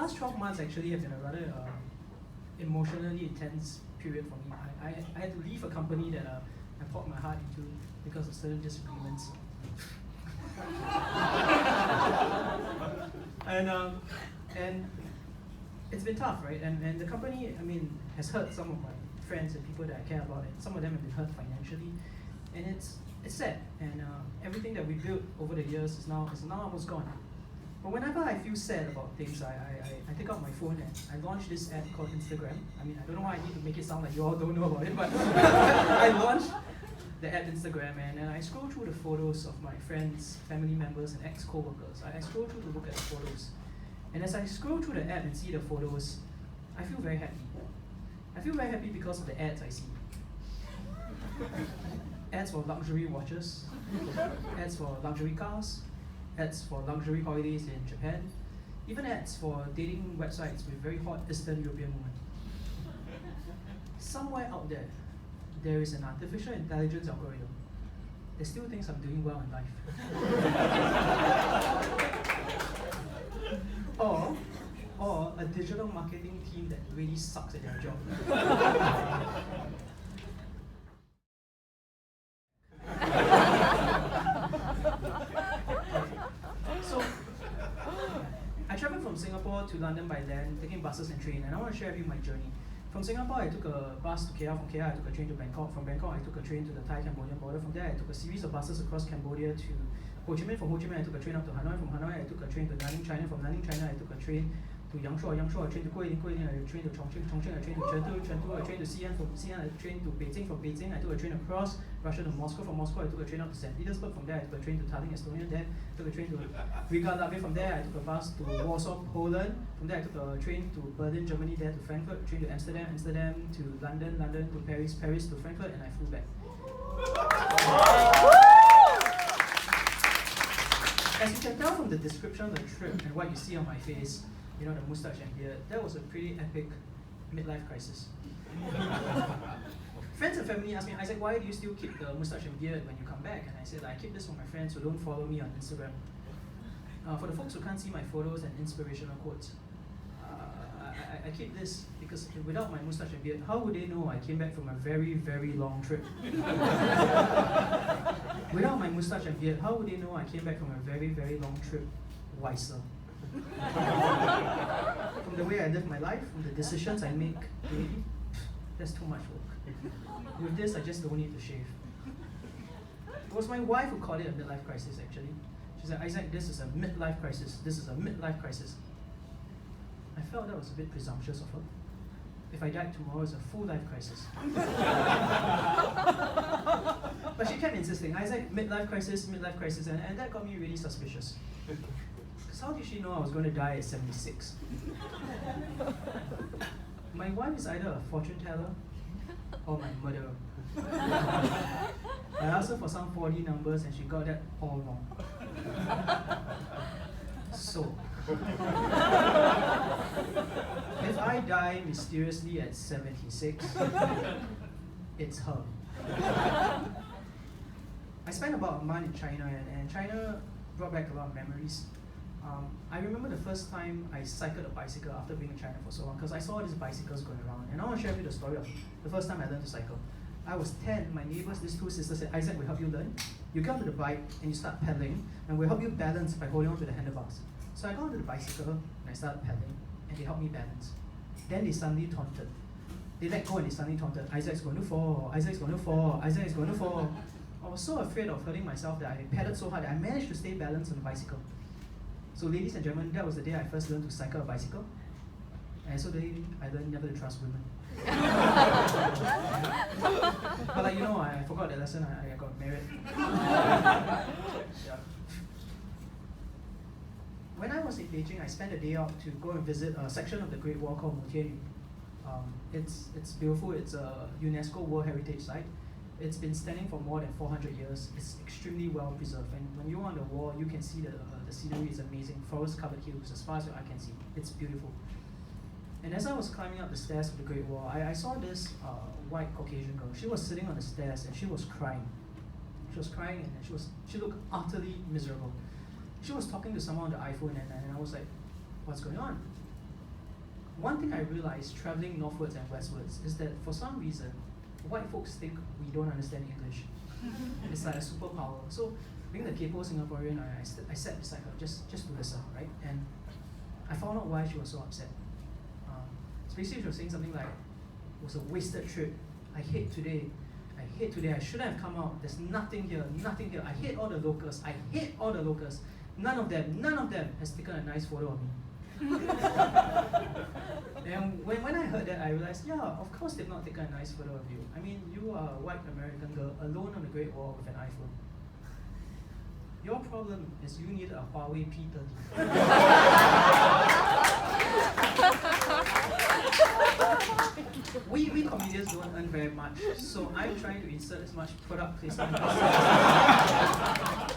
last 12 months actually have been a rather emotionally intense period for me. I had to leave a company that I poured my heart into because of certain disagreements. And it's been tough, right? And the company, I mean, has hurt some of my friends and people that I care about, and some of them have been hurt financially, and it's sad. And everything that we built over the years is now almost gone. But whenever I feel sad about things, I take out my phone and I launch this app called Instagram. I mean, I don't know why I need to make it sound like you all don't know about it, but I launched the app Instagram, and I scroll through the photos of my friends, family members, and ex-co-workers. I scroll through to look at the photos. And as I scroll through the app and see the photos, I feel very happy. I feel very happy because of the ads I see. Ads for luxury watches, ads for luxury cars, ads for luxury holidays in Japan, even ads for dating websites with very hot Eastern European women. Somewhere out there, there is an artificial intelligence algorithm that still thinks I'm doing well in life. or a digital marketing team that really sucks at their job. So, I traveled from Singapore to London by land, taking buses and train, and I want to share with you my journey. From Singapore, I took a bus to KL. From KL, I took a train to Bangkok. From Bangkok, I took a train to the Thai-Cambodian border. From there, I took a series of buses across Cambodia to Ho Chi Minh. From Ho Chi Minh, I took a train up to Hanoi. From Hanoi, I took a train to Nanning, China. From Nanning, China, I took a train to Yangshuo. Yangshuo, a train to Guilin. Guilin, a train to Chongqing. Chongqing, a train to Chengdu. Chengdu, a train to Xi'an. From Xi'an, a train to Beijing. From Beijing, I took a train across Russia to Moscow. From Moscow, I took a train up to St. Petersburg. From there, I took a train to Tallinn, Estonia. Then I took a train to Riga, Latvia. From there, I took a bus to Warsaw, Poland. From there, I took a train to Berlin, Germany. There to Frankfurt. A train to Amsterdam. Amsterdam to London. London to Paris. Paris to Frankfurt. And I flew back. As you can tell from the description of the trip and what you see on my face, you know, the mustache and beard, that was a pretty epic midlife crisis. Friends and family asked me, Isaac, why do you still keep the mustache and beard when you come back? And I said, I keep this for my friends who don't follow me on Instagram. For the folks who can't see my photos and inspirational quotes, I keep this because without my mustache and beard, how would they know I came back from a very, very long trip? Without my mustache and beard, how would they know I came back from a very, very long trip wiser? From the way I live my life, from the decisions I make daily, that's too much work. With this, I just don't need to shave. It was my wife who called it a midlife crisis, actually. She said, Isaac, this is a midlife crisis. This is a midlife crisis. I felt that was a bit presumptuous of her. If I died tomorrow, it's a full life crisis. But she kept insisting, Isaac, midlife crisis, and that got me really suspicious. Because how did she know I was going to die at 76? My wife is either a fortune teller or my murderer. I asked her for some 4D numbers and she got that all wrong. So, if I die mysteriously at 76, it's her. I spent about a month in China, and China brought back a lot of memories. I remember the first time I cycled a bicycle after being in China for so long, because I saw these bicycles going around, and I want to share with you the story of the first time I learned to cycle. I was 10, my neighbors, these two sisters said, Isaac, we'll help you learn. You get onto the bike and you start pedaling, and we'll help you balance by holding onto the handlebars. So I got onto the bicycle and I started pedaling, and they helped me balance. Then they suddenly taunted. They let go and they suddenly taunted, Isaac's going to fall, Isaac's going to fall, Isaac is going to fall. I was so afraid of hurting myself that I pedaled so hard that I managed to stay balanced on the bicycle. So ladies and gentlemen, that was the day I first learned to cycle a bicycle. And so I learned never to trust women. But like, you know, I forgot that lesson, I got married. Yeah. When I was in Beijing, I spent a day out to go and visit a section of the Great Wall called Mutianyu. It's beautiful, it's a UNESCO World Heritage Site. It's been standing for more than 400 years. It's extremely well preserved, and when you're on the wall, you can see the scenery is amazing. Forest-covered hills, as far as your eye can see. It's beautiful. And as I was climbing up the stairs of the Great Wall, I saw this white Caucasian girl. She was sitting on the stairs and she was crying. She was crying and she looked utterly miserable. She was talking to someone on the iPhone, and I was like, what's going on? one thing I realized traveling northwards and westwards is that for some reason, white folks think we don't understand English. It's like a superpower. So being the Kepo Singaporean, I sat beside her just to listen, right? And I found out why she was so upset. So basically she was saying something like, it was a wasted trip. I hate today. I shouldn't have come out. There's nothing here. I hate all the locals. None of them has taken a nice photo of me. And when I heard that, I realized, yeah, of course they've not taken a nice photo of you. I mean, you are a white American girl alone on the Great Wall with an iPhone. Your problem is you need a Huawei P30. We comedians don't earn very much, so I'm trying to insert as much product placement as possible.